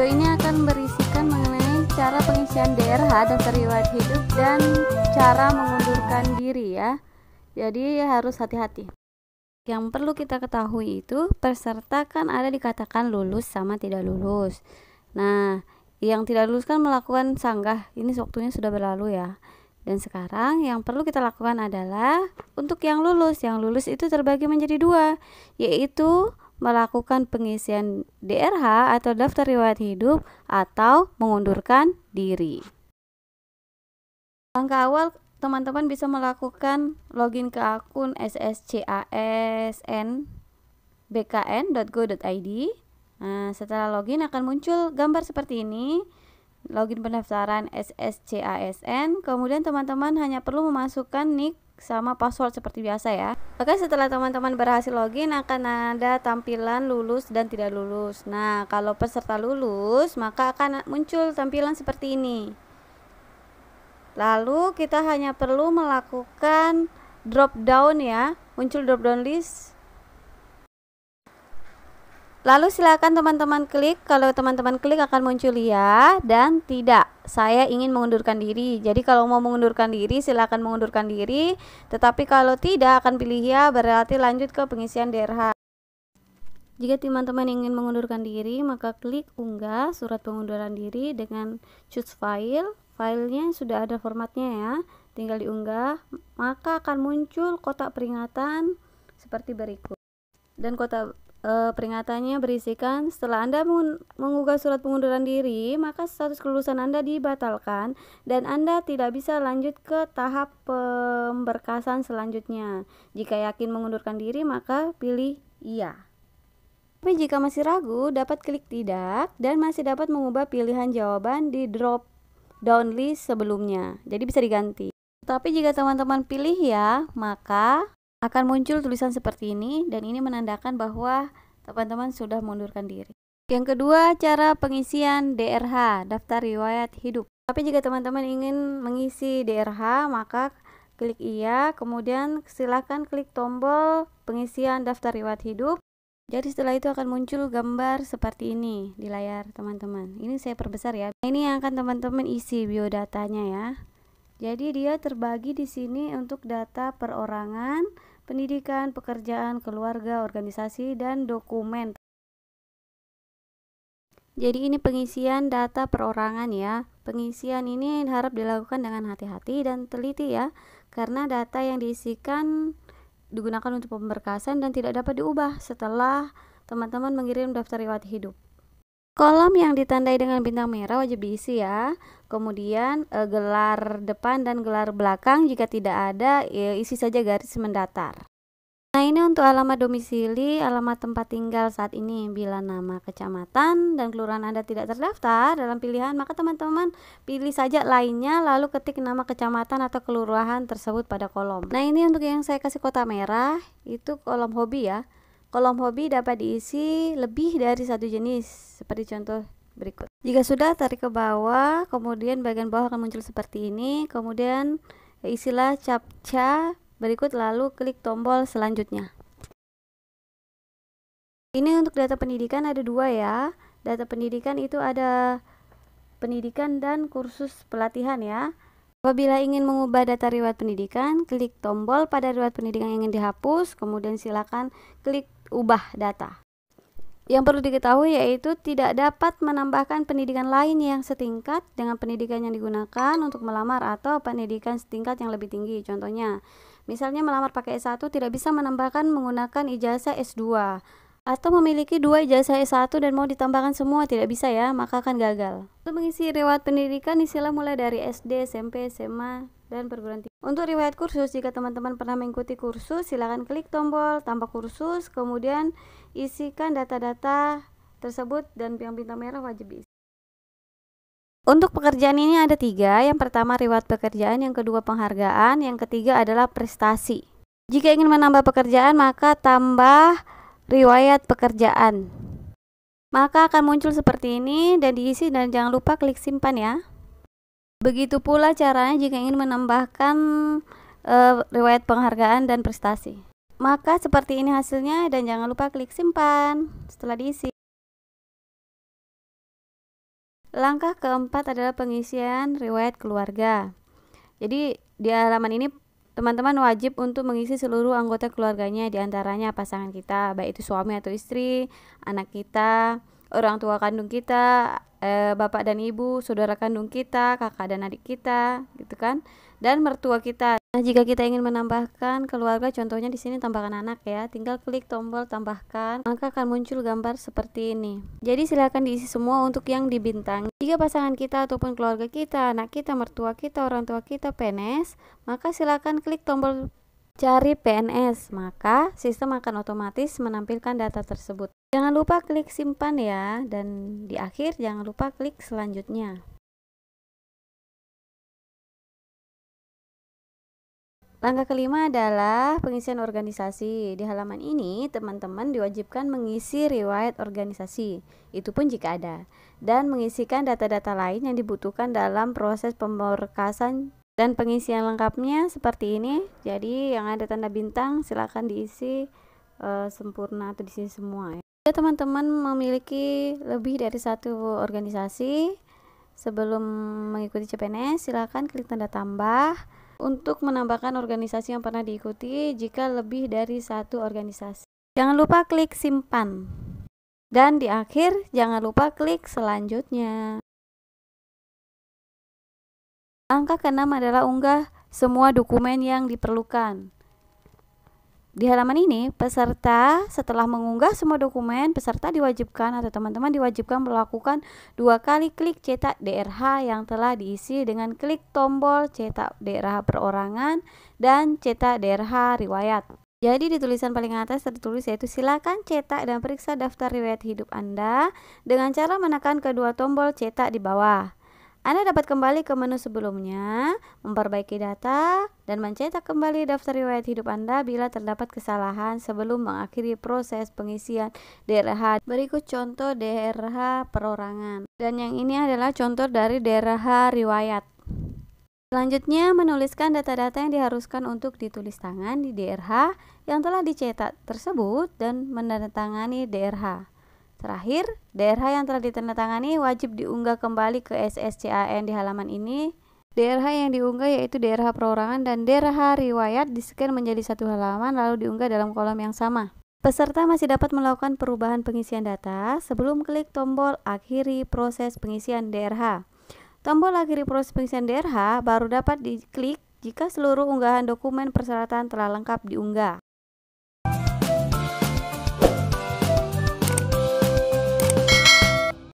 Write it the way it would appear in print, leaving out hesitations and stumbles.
Video ini akan berisikan mengenai cara pengisian DRH daftar riwayat hidup dan cara mengundurkan diri ya. Jadi harus hati-hati. Yang perlu kita ketahui itu peserta kan ada dikatakan lulus sama tidak lulus. Nah, yang tidak lulus kan melakukan sanggah. Ini waktunya sudah berlalu ya. Dan sekarang yang perlu kita lakukan adalah untuk yang lulus. Yang lulus itu terbagi menjadi dua, yaitu melakukan pengisian DRH atau daftar riwayat hidup atau mengundurkan diri. Langkah awal teman-teman bisa melakukan login ke akun sscasnbkn.go.id. Nah, setelah login akan muncul gambar seperti ini. Login pendaftaran SSCASN, kemudian teman-teman hanya perlu memasukkan nick sama password seperti biasa ya. Oke, setelah teman-teman berhasil login akan ada tampilan lulus dan tidak lulus. Nah, kalau peserta lulus maka akan muncul tampilan seperti ini. Lalu kita hanya perlu melakukan drop down ya, muncul drop down list. Lalu silakan teman-teman klik. Kalau teman-teman klik akan muncul ya dan tidak. Saya ingin mengundurkan diri. Jadi kalau mau mengundurkan diri silakan mengundurkan diri. Tetapi kalau tidak akan pilih ya, berarti lanjut ke pengisian DRH. Jika teman-teman ingin mengundurkan diri maka klik unggah surat pengunduran diri dengan choose file. Filenya sudah ada formatnya ya. Tinggal diunggah. Maka akan muncul kotak peringatan seperti berikut. Dan kotak peringatannya berisikan setelah Anda mengunggah surat pengunduran diri maka status kelulusan Anda dibatalkan dan Anda tidak bisa lanjut ke tahap pemberkasan selanjutnya. Jika yakin mengundurkan diri maka pilih iya. Tapi jika masih ragu dapat klik tidak dan masih dapat mengubah pilihan jawaban di drop down list sebelumnya. Jadi bisa diganti. Tapi jika teman-teman pilih ya maka akan muncul tulisan seperti ini dan ini menandakan bahwa teman-teman sudah mengundurkan diri. Yang kedua, cara pengisian DRH, daftar riwayat hidup. Tapi jika teman-teman ingin mengisi DRH, maka klik iya, kemudian silakan klik tombol pengisian daftar riwayat hidup. Jadi setelah itu akan muncul gambar seperti ini di layar teman-teman. Ini saya perbesar ya. Ini yang akan teman-teman isi biodatanya ya. Jadi dia terbagi di sini untuk data perorangan, pendidikan, pekerjaan, keluarga, organisasi, dan dokumen. Jadi ini pengisian data perorangan ya. Pengisian ini harap dilakukan dengan hati-hati dan teliti ya, karena data yang diisikan digunakan untuk pemberkasan dan tidak dapat diubah setelah teman-teman mengirim daftar riwayat hidup. Kolom yang ditandai dengan bintang merah wajib diisi ya. Kemudian gelar depan dan gelar belakang jika tidak ada isi saja garis mendatar. Nah, ini untuk alamat domisili, alamat tempat tinggal saat ini. Bila nama kecamatan dan kelurahan Anda tidak terdaftar dalam pilihan, maka teman-teman pilih saja lainnya lalu ketik nama kecamatan atau kelurahan tersebut pada kolom. Nah, ini untuk yang saya kasih kotak merah itu kolom hobi ya. Kolom hobi dapat diisi lebih dari satu jenis, seperti contoh berikut. Jika sudah, tarik ke bawah, kemudian bagian bawah akan muncul seperti ini. Kemudian isilah captcha berikut, lalu klik tombol selanjutnya. Ini untuk data pendidikan ada dua ya. Data pendidikan itu ada pendidikan dan kursus pelatihan ya. Apabila ingin mengubah data riwayat pendidikan, klik tombol pada riwayat pendidikan yang ingin dihapus, kemudian silakan klik ubah data. Yang perlu diketahui yaitu tidak dapat menambahkan pendidikan lain yang setingkat dengan pendidikan yang digunakan untuk melamar atau pendidikan setingkat yang lebih tinggi. Contohnya, misalnya melamar pakai S1 tidak bisa menambahkan menggunakan ijazah S2 atau memiliki 2 ijazah S1 dan mau ditambahkan semua tidak bisa ya, maka akan gagal. Untuk mengisi riwayat pendidikan isilah mulai dari SD, SMP, SMA, dan perguruan tinggi. Untuk riwayat kursus, jika teman-teman pernah mengikuti kursus, silakan klik tombol tambah kursus, kemudian isikan data-data tersebut dan yang bintang merah wajib diisi. Untuk pekerjaan ini ada 3, yang pertama riwayat pekerjaan, yang kedua penghargaan, yang ketiga adalah prestasi. Jika ingin menambah pekerjaan maka tambah riwayat pekerjaan. Maka akan muncul seperti ini dan diisi dan jangan lupa klik simpan ya. Begitu pula caranya jika ingin menambahkan riwayat penghargaan dan prestasi. Maka seperti ini hasilnya dan jangan lupa klik simpan setelah diisi. Langkah keempat adalah pengisian riwayat keluarga. Jadi di halaman ini teman-teman wajib untuk mengisi seluruh anggota keluarganya, diantaranya pasangan kita, baik itu suami atau istri, anak kita, orang tua kandung kita, bapak dan ibu, saudara kandung kita, kakak dan adik kita, gitu kan, dan mertua kita. Nah, jika kita ingin menambahkan keluarga, contohnya di sini tambahkan anak ya, tinggal klik tombol tambahkan, maka akan muncul gambar seperti ini. Jadi silakan diisi semua untuk yang dibintang. Jika pasangan kita ataupun keluarga kita, anak kita, mertua kita, orang tua kita PNS, maka silakan klik tombol cari PNS, maka sistem akan otomatis menampilkan data tersebut. Jangan lupa klik simpan ya, dan di akhir jangan lupa klik selanjutnya. Langkah kelima adalah pengisian organisasi. Di halaman ini, teman-teman diwajibkan mengisi riwayat organisasi, itu pun jika ada, dan mengisikan data-data lain yang dibutuhkan dalam proses pemberkasan dan pengisian lengkapnya seperti ini. Jadi yang ada tanda bintang silakan diisi sempurna atau diisi semua ya. Jika teman-teman memiliki lebih dari satu organisasi, sebelum mengikuti CPNS silakan klik tanda tambah untuk menambahkan organisasi yang pernah diikuti jika lebih dari satu organisasi. Jangan lupa klik simpan. Dan di akhir jangan lupa klik selanjutnya. Langkah keenam adalah unggah semua dokumen yang diperlukan. Di halaman ini, peserta setelah mengunggah semua dokumen, peserta diwajibkan atau teman-teman diwajibkan melakukan 2 kali klik cetak DRH yang telah diisi dengan klik tombol cetak DRH perorangan dan cetak DRH riwayat. Jadi di tulisan paling atas tertulis yaitu silakan cetak dan periksa daftar riwayat hidup Anda dengan cara menekan kedua tombol cetak di bawah. Anda dapat kembali ke menu sebelumnya, memperbaiki data, dan mencetak kembali daftar riwayat hidup Anda bila terdapat kesalahan sebelum mengakhiri proses pengisian DRH. Berikut contoh DRH perorangan. Dan yang ini adalah contoh dari DRH riwayat. Selanjutnya, menuliskan data-data yang diharuskan untuk ditulis tangan di DRH yang telah dicetak tersebut dan menandatangani DRH. Terakhir, DRH yang telah ditandatangani wajib diunggah kembali ke SSCAN di halaman ini. DRH yang diunggah yaitu DRH perorangan dan DRH riwayat di-scan menjadi satu halaman lalu diunggah dalam kolom yang sama. Peserta masih dapat melakukan perubahan pengisian data sebelum klik tombol akhiri proses pengisian DRH. Tombol akhiri proses pengisian DRH baru dapat diklik jika seluruh unggahan dokumen persyaratan telah lengkap diunggah.